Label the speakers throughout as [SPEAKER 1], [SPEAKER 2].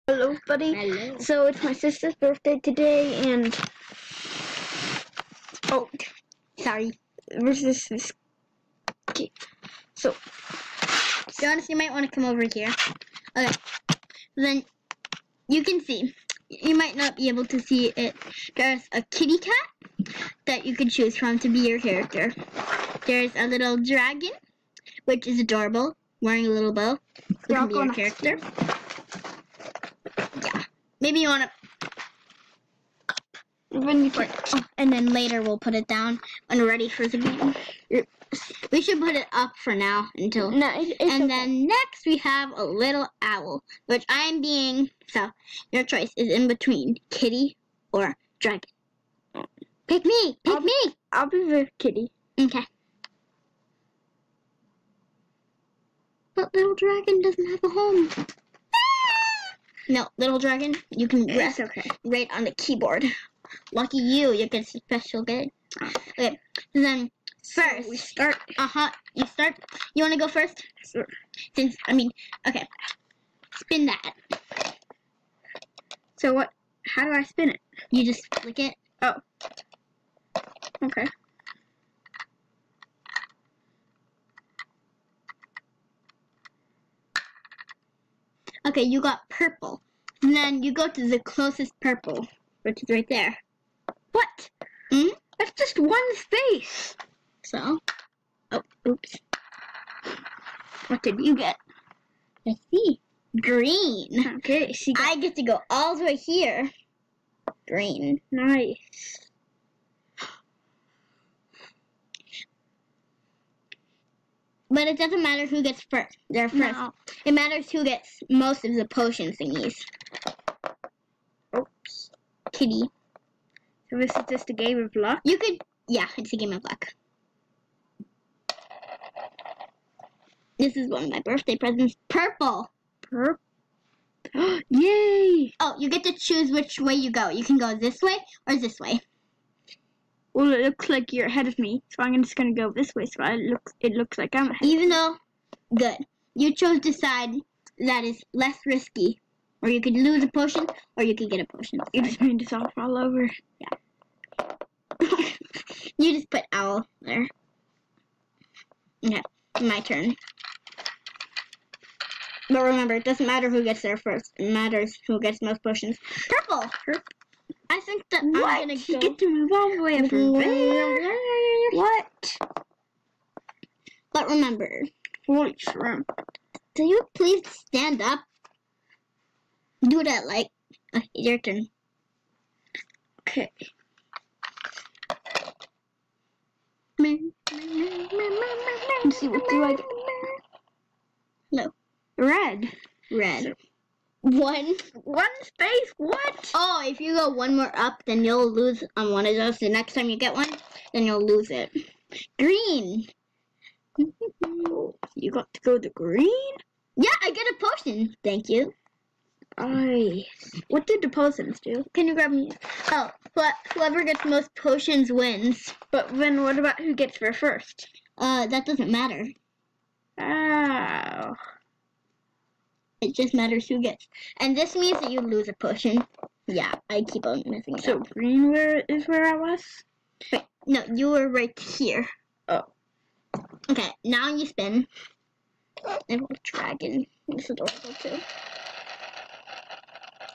[SPEAKER 1] Hello, buddy.
[SPEAKER 2] Hello.
[SPEAKER 1] So it's my sister's birthday today, and
[SPEAKER 2] Sorry.
[SPEAKER 1] versus this. Okay. So,
[SPEAKER 2] To be honest, you might want to come over here. Okay. Then you can see. You might not be able to see it. There's a kitty cat that you can choose from to be your character. There's a little dragon, which is adorable, wearing a little bow. Who can be your character. Yeah. Maybe you want to. And then later we'll put it down when we're ready for the game. We should put it up for now until.
[SPEAKER 1] No, and
[SPEAKER 2] then next we have a little owl, which I'm being. So your choice is in between kitty or dragon. Pick me. Pick me.
[SPEAKER 1] I'll be the kitty.
[SPEAKER 2] Okay. But little dragon doesn't have a home. No, little dragon, you can rest right on the keyboard. Lucky you, you get a special game. Okay, then first
[SPEAKER 1] we start.
[SPEAKER 2] You start. You want to go first?
[SPEAKER 1] Sure.
[SPEAKER 2] Okay. Spin that.
[SPEAKER 1] So what? How do I spin it?
[SPEAKER 2] You just flick it.
[SPEAKER 1] Oh. Okay.
[SPEAKER 2] Okay, you got purple. And then you go to the closest purple, which is right there.
[SPEAKER 1] What? That's just one space.
[SPEAKER 2] So, oops.
[SPEAKER 1] What did you get?
[SPEAKER 2] Let's see. Green.
[SPEAKER 1] Okay,
[SPEAKER 2] I get to go all the way here. Green.
[SPEAKER 1] Nice.
[SPEAKER 2] But it doesn't matter who gets first. They're first.
[SPEAKER 1] No.
[SPEAKER 2] It matters who gets most of the potion thingies.
[SPEAKER 1] Oops.
[SPEAKER 2] Kitty.
[SPEAKER 1] So this is just a game of luck?
[SPEAKER 2] You could, yeah, it's a game of luck. This is one of my birthday presents. Purple.
[SPEAKER 1] Purple. Yay!
[SPEAKER 2] Oh, you get to choose which way you go. You can go this way or this way.
[SPEAKER 1] Well, it looks like you're ahead of me, so I'm just gonna go this way. So it looks like I'm ahead.
[SPEAKER 2] Even though, good, you chose the side that is less risky, or you could lose a potion, or you could get a potion.
[SPEAKER 1] You just made this off all over.
[SPEAKER 2] Yeah. You just put owl there. Okay, my turn. But remember, it doesn't matter who gets there first. It matters who gets most potions. Purple. I think that
[SPEAKER 1] What?
[SPEAKER 2] I'm gonna go.
[SPEAKER 1] You get to move all the way over there. What?
[SPEAKER 2] But remember,
[SPEAKER 1] Holy shrimp.
[SPEAKER 2] do you please stand up? Do that like. Okay, your turn.
[SPEAKER 1] Okay. Let's see, what do I get?
[SPEAKER 2] No.
[SPEAKER 1] Red.
[SPEAKER 2] Red. One
[SPEAKER 1] space? What?
[SPEAKER 2] Oh, if you go one more up, then you'll lose on one of those. The next time you get one, then you'll lose it. Green.
[SPEAKER 1] You got to go to green?
[SPEAKER 2] Yeah, I get a potion. Thank you.
[SPEAKER 1] Nice. What did the potions do?
[SPEAKER 2] Can you grab me? Oh, but whoever gets most potions wins.
[SPEAKER 1] But then what about who gets there first?
[SPEAKER 2] That doesn't matter.
[SPEAKER 1] Oh.
[SPEAKER 2] It just matters who gets. And this means that you lose a potion. Yeah, I keep on messing it
[SPEAKER 1] So
[SPEAKER 2] up.
[SPEAKER 1] green is where I was?
[SPEAKER 2] Wait, no, you were right here.
[SPEAKER 1] Oh.
[SPEAKER 2] Okay, now you spin. And a dragon. This is adorable too.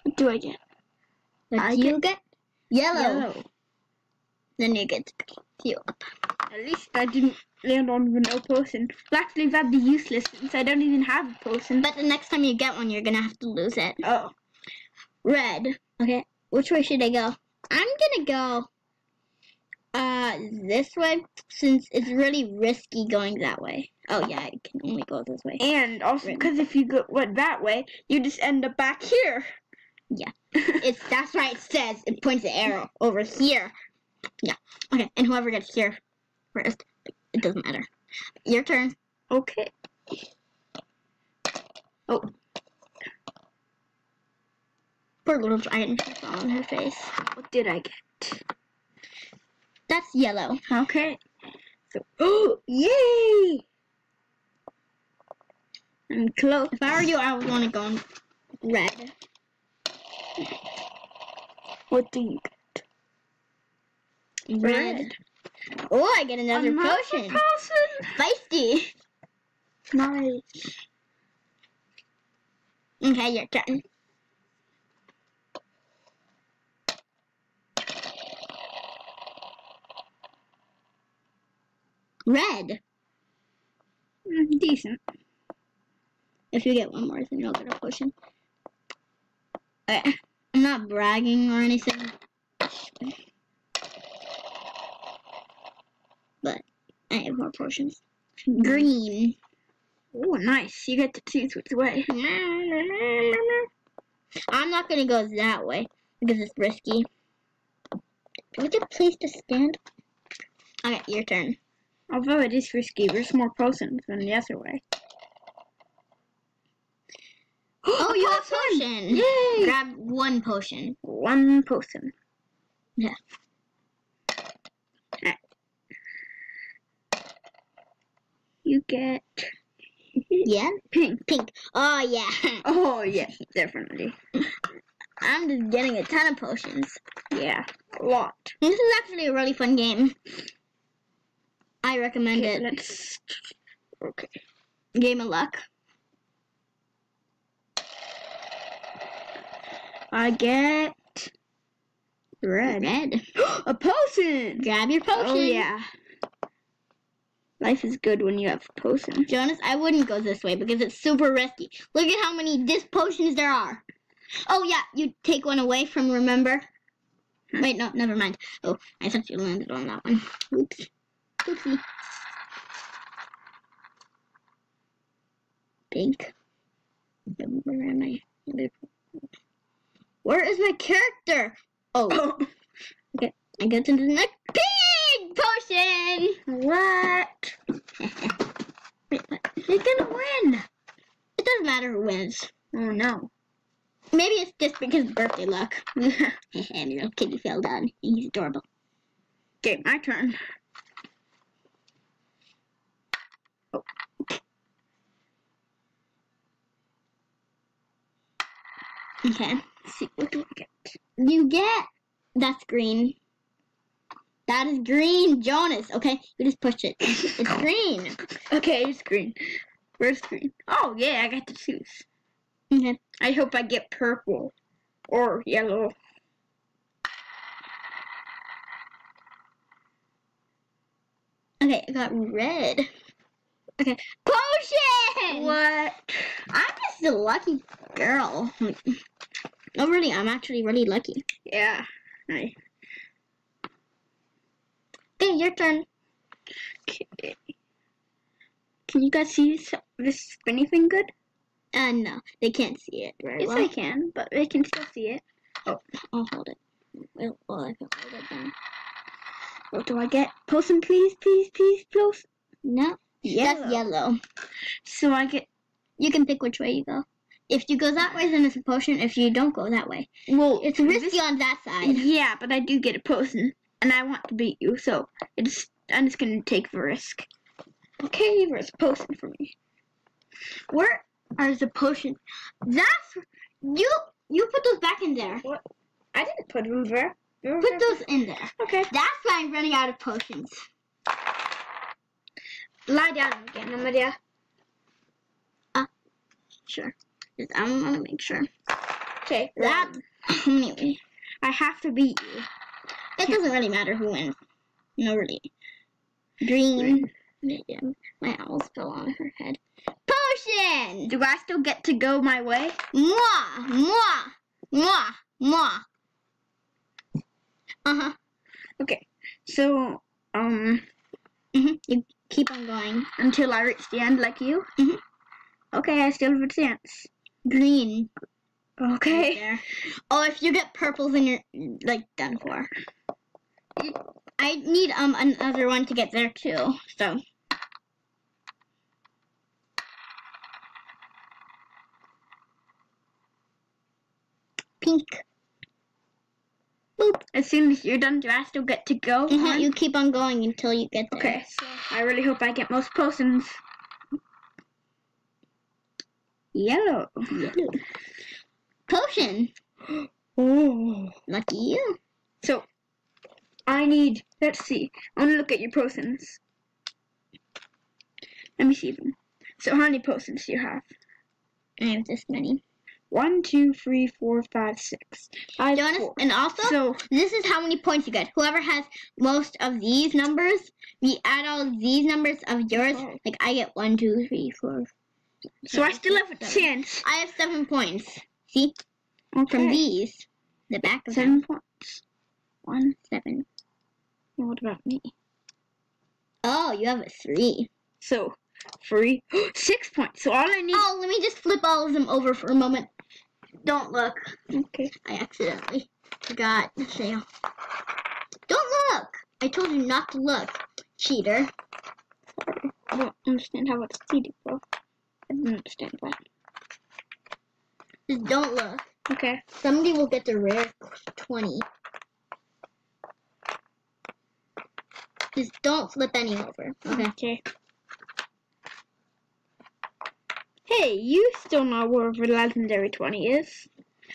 [SPEAKER 1] What do I get?
[SPEAKER 2] What do you get? Yellow. Then you get to heal up.
[SPEAKER 1] At least I didn't land on the no potion. Well, actually, that'd be useless since I don't even have a potion.
[SPEAKER 2] But the next time you get one, you're gonna have to lose it.
[SPEAKER 1] Oh.
[SPEAKER 2] Red. Okay, which way should I go? I'm gonna go this way, since it's really risky going that way. Oh yeah, I can only go this way.
[SPEAKER 1] And also because if you went that way, you just end up back here.
[SPEAKER 2] Yeah, that's why it says, it points the arrow over here. Yeah, okay, and whoever gets here first, it doesn't matter. Your turn.
[SPEAKER 1] Okay. Oh.
[SPEAKER 2] Poor little dragon on her face.
[SPEAKER 1] What did I get?
[SPEAKER 2] That's yellow.
[SPEAKER 1] Okay. So, oh, yay! I'm close.
[SPEAKER 2] If I were you, I would want to go in red.
[SPEAKER 1] What do you get?
[SPEAKER 2] Red. Oh, I get another potion. Feisty.
[SPEAKER 1] Nice.
[SPEAKER 2] Okay, your turn. Red.
[SPEAKER 1] Decent.
[SPEAKER 2] If you get one more, then you'll get a potion. Okay. I'm not bragging or anything. But I have more potions. Green.
[SPEAKER 1] Oh, nice. You get to choose which way.
[SPEAKER 2] I'm not gonna go that way because it's risky. Would you please just stand? Okay, your turn.
[SPEAKER 1] Although it is risky, there's more potions than the other way.
[SPEAKER 2] Oh, you have potion!
[SPEAKER 1] Yay!
[SPEAKER 2] Grab one potion.
[SPEAKER 1] One potion.
[SPEAKER 2] Yeah.
[SPEAKER 1] Right. You get
[SPEAKER 2] Yeah?
[SPEAKER 1] pink.
[SPEAKER 2] Pink. Oh, yeah.
[SPEAKER 1] Oh, yes, definitely.
[SPEAKER 2] I'm just getting a ton of potions.
[SPEAKER 1] Yeah, a lot.
[SPEAKER 2] This is actually a really fun game. I recommend
[SPEAKER 1] Okay,
[SPEAKER 2] it.
[SPEAKER 1] let's... Okay.
[SPEAKER 2] Game of luck.
[SPEAKER 1] I get... red.
[SPEAKER 2] Red.
[SPEAKER 1] A potion!
[SPEAKER 2] Grab your potion.
[SPEAKER 1] Oh, yeah. Life is good when you have potions.
[SPEAKER 2] Jonas, I wouldn't go this way because it's super risky. Look at how many potions there are. Oh, yeah, you take one away from, remember? Wait, no, never mind. Oh, I thought you landed on that one. Oops. Oopsie. Pink. Where am I? Where is my character? Oh. Okay, I get to the next pink potion.
[SPEAKER 1] What?
[SPEAKER 2] Wait, what?
[SPEAKER 1] You're gonna win!
[SPEAKER 2] It doesn't matter who wins.
[SPEAKER 1] Oh, no.
[SPEAKER 2] Maybe it's just because of birthday luck. And little kitty fell down. He's adorable.
[SPEAKER 1] Okay, my turn. Oh.
[SPEAKER 2] Okay.
[SPEAKER 1] Let's see, what do I get?
[SPEAKER 2] You get... That's green. That is green, Jonas. Okay, you just push it. It's green.
[SPEAKER 1] Okay, it's green. Where's green? Oh, yeah, I got to choose.
[SPEAKER 2] Okay.
[SPEAKER 1] I hope I get purple or yellow.
[SPEAKER 2] Okay, I got red. Okay. Potion!
[SPEAKER 1] What?
[SPEAKER 2] I'm just a lucky girl. Oh, really? I'm actually really lucky.
[SPEAKER 1] Yeah. Right.
[SPEAKER 2] Okay, your turn.
[SPEAKER 1] Okay. Can you guys see this spinny thing good?
[SPEAKER 2] No, they can't see it very
[SPEAKER 1] Yes,
[SPEAKER 2] well.
[SPEAKER 1] I can, but they can still see it.
[SPEAKER 2] Oh, I'll hold it. Well, I can hold it then.
[SPEAKER 1] What do I get? Potion, please, please, please, please.
[SPEAKER 2] No,
[SPEAKER 1] Yellow.
[SPEAKER 2] that's yellow.
[SPEAKER 1] So I get...
[SPEAKER 2] You can pick which way you go. If you go that way, then it's a potion. If you don't go that way,
[SPEAKER 1] Well,
[SPEAKER 2] it's risky on that side.
[SPEAKER 1] Yeah, but I do get a potion, and I want to beat you, so I'm just gonna take the risk. Okay, there's a potion for me.
[SPEAKER 2] Where are the potions? That's you put those back in there.
[SPEAKER 1] What? I didn't put them there.
[SPEAKER 2] Put those in there.
[SPEAKER 1] Okay.
[SPEAKER 2] That's why I'm running out of potions.
[SPEAKER 1] Lie down again, Amadia.
[SPEAKER 2] Sure. Just, I'm gonna make sure.
[SPEAKER 1] Okay.
[SPEAKER 2] That anyway.
[SPEAKER 1] I have to beat you.
[SPEAKER 2] It doesn't really matter who wins. No, really. Green. Yeah, my owl fell on her head. Potion!
[SPEAKER 1] Do I still get to go my way?
[SPEAKER 2] Mwah! Mwah! Mwah! Mwah! Uh-huh.
[SPEAKER 1] Okay. So,
[SPEAKER 2] You keep on going.
[SPEAKER 1] until I reach the end like you?
[SPEAKER 2] Mhm.
[SPEAKER 1] Okay, I still have a chance.
[SPEAKER 2] Green.
[SPEAKER 1] Okay.
[SPEAKER 2] Right there. Oh, if you get purple, then you're, like, done for. I need, another one to get there, too, so. Pink.
[SPEAKER 1] Boop. As soon as you're done, do I still get to go? on?
[SPEAKER 2] You keep on going until you get there.
[SPEAKER 1] Okay, so I really hope I get most potions. Yellow.
[SPEAKER 2] Potion.
[SPEAKER 1] Oh.
[SPEAKER 2] Lucky you.
[SPEAKER 1] So, I need, let's see. I want to look at your potions. Let me see them. So, how many potions do you have?
[SPEAKER 2] I have this many.
[SPEAKER 1] 1, 2, 3, 4, 5, 6. I have
[SPEAKER 2] Jonas,
[SPEAKER 1] 4.
[SPEAKER 2] and also,
[SPEAKER 1] So,
[SPEAKER 2] this is how many points you get. Whoever has most of these numbers, we add all these numbers of yours.
[SPEAKER 1] Oh.
[SPEAKER 2] Like I get 1, 2, 3, 4.
[SPEAKER 1] so I still have a
[SPEAKER 2] 7.
[SPEAKER 1] chance.
[SPEAKER 2] I have 7 points. See?
[SPEAKER 1] Okay.
[SPEAKER 2] From these. The back of
[SPEAKER 1] 7
[SPEAKER 2] them.
[SPEAKER 1] points. 1.
[SPEAKER 2] 7.
[SPEAKER 1] And what about me?
[SPEAKER 2] Oh, you have a 3.
[SPEAKER 1] So, 3. 6 points. So all I need.
[SPEAKER 2] Oh, let me just flip all of them over for a moment. Don't look.
[SPEAKER 1] Okay.
[SPEAKER 2] I accidentally forgot to say. Don't look! I told you not to look. Cheater.
[SPEAKER 1] Sorry. I don't understand how it's cheating, bro. I don't understand that.
[SPEAKER 2] Just don't look.
[SPEAKER 1] Okay.
[SPEAKER 2] Somebody will get the rare 20. Just don't flip any over. Okay.
[SPEAKER 1] Okay. Hey, you still know where the legendary 20 is.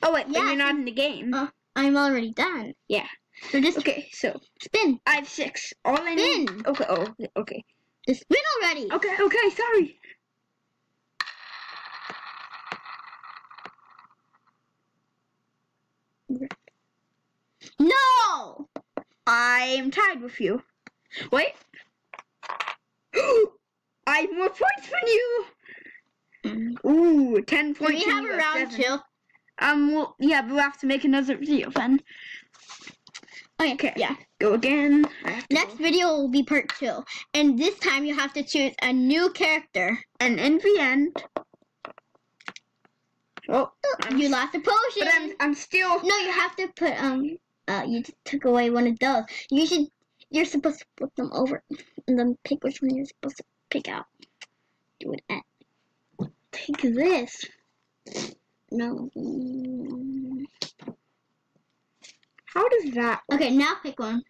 [SPEAKER 1] Oh wait, but
[SPEAKER 2] Yeah,
[SPEAKER 1] you're not in the game.
[SPEAKER 2] I'm already done.
[SPEAKER 1] Yeah.
[SPEAKER 2] So just
[SPEAKER 1] Okay, so
[SPEAKER 2] spin.
[SPEAKER 1] I have 6. All I need.
[SPEAKER 2] Spin.
[SPEAKER 1] Okay. Oh. Okay.
[SPEAKER 2] Just spin already.
[SPEAKER 1] Okay. Okay. Sorry.
[SPEAKER 2] No!
[SPEAKER 1] I'm tied with you. Wait. I have more points than you. Ooh, 10
[SPEAKER 2] Do
[SPEAKER 1] points.
[SPEAKER 2] we
[SPEAKER 1] and
[SPEAKER 2] have
[SPEAKER 1] you
[SPEAKER 2] a
[SPEAKER 1] got
[SPEAKER 2] round
[SPEAKER 1] 7.
[SPEAKER 2] 2?
[SPEAKER 1] Well, yeah, but we'll have to make another video then.
[SPEAKER 2] Okay, yeah.
[SPEAKER 1] Go again. I have to
[SPEAKER 2] Next
[SPEAKER 1] go.
[SPEAKER 2] video will be part 2. And this time you have to choose a new character.
[SPEAKER 1] And in the end. Oh,
[SPEAKER 2] You lost a potion.
[SPEAKER 1] but I'm still.
[SPEAKER 2] No, you have to put you just took away one of those. You're supposed to flip them over and then pick which one you're supposed to pick out. Do it at take this. No.
[SPEAKER 1] How does that?
[SPEAKER 2] Okay, now pick one.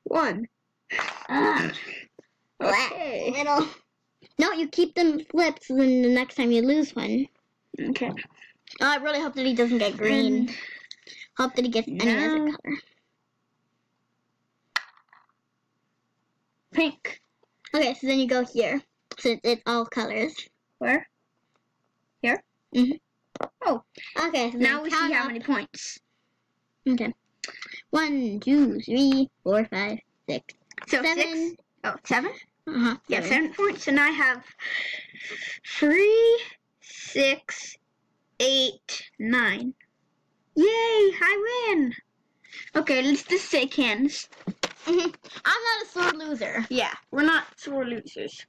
[SPEAKER 1] 1. Okay.
[SPEAKER 2] Little. No, you keep them flipped so then the next time you lose one.
[SPEAKER 1] Okay.
[SPEAKER 2] Oh, I really hope that he doesn't get green. Hope that he gets any other
[SPEAKER 1] No.
[SPEAKER 2] color.
[SPEAKER 1] Pink.
[SPEAKER 2] Okay, so then you go here. So it's all colors.
[SPEAKER 1] Where? Here?
[SPEAKER 2] Mhm.
[SPEAKER 1] Oh.
[SPEAKER 2] Okay, so
[SPEAKER 1] Now
[SPEAKER 2] then
[SPEAKER 1] we
[SPEAKER 2] count
[SPEAKER 1] see how
[SPEAKER 2] up.
[SPEAKER 1] many points.
[SPEAKER 2] Okay. 1, 2, 3, 4, 5, 6,
[SPEAKER 1] So
[SPEAKER 2] 7.
[SPEAKER 1] 6. Oh, 7?
[SPEAKER 2] Uh-huh.
[SPEAKER 1] Yeah, 7 points, and I have 3, 6, 8, 9. Yay! I win. Okay, let's just shake hands.
[SPEAKER 2] I'm not a sore loser.
[SPEAKER 1] Yeah, we're not sore losers.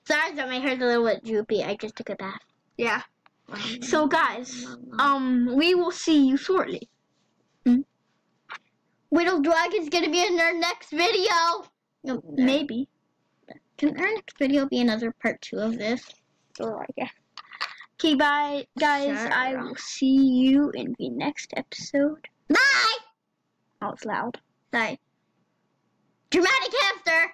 [SPEAKER 2] Sorry that my hair's a little bit droopy. I just took a bath.
[SPEAKER 1] Yeah. So guys, we will see you shortly.
[SPEAKER 2] Whittle Dragon's gonna be in our next video. No,
[SPEAKER 1] Maybe.
[SPEAKER 2] Can our next video be another part 2 of this?
[SPEAKER 1] Or yeah. Okay, bye, guys.
[SPEAKER 2] Sure.
[SPEAKER 1] I will see you in the next episode.
[SPEAKER 2] Bye!
[SPEAKER 1] Oh, it's loud.
[SPEAKER 2] Sorry. Dramatic hamster!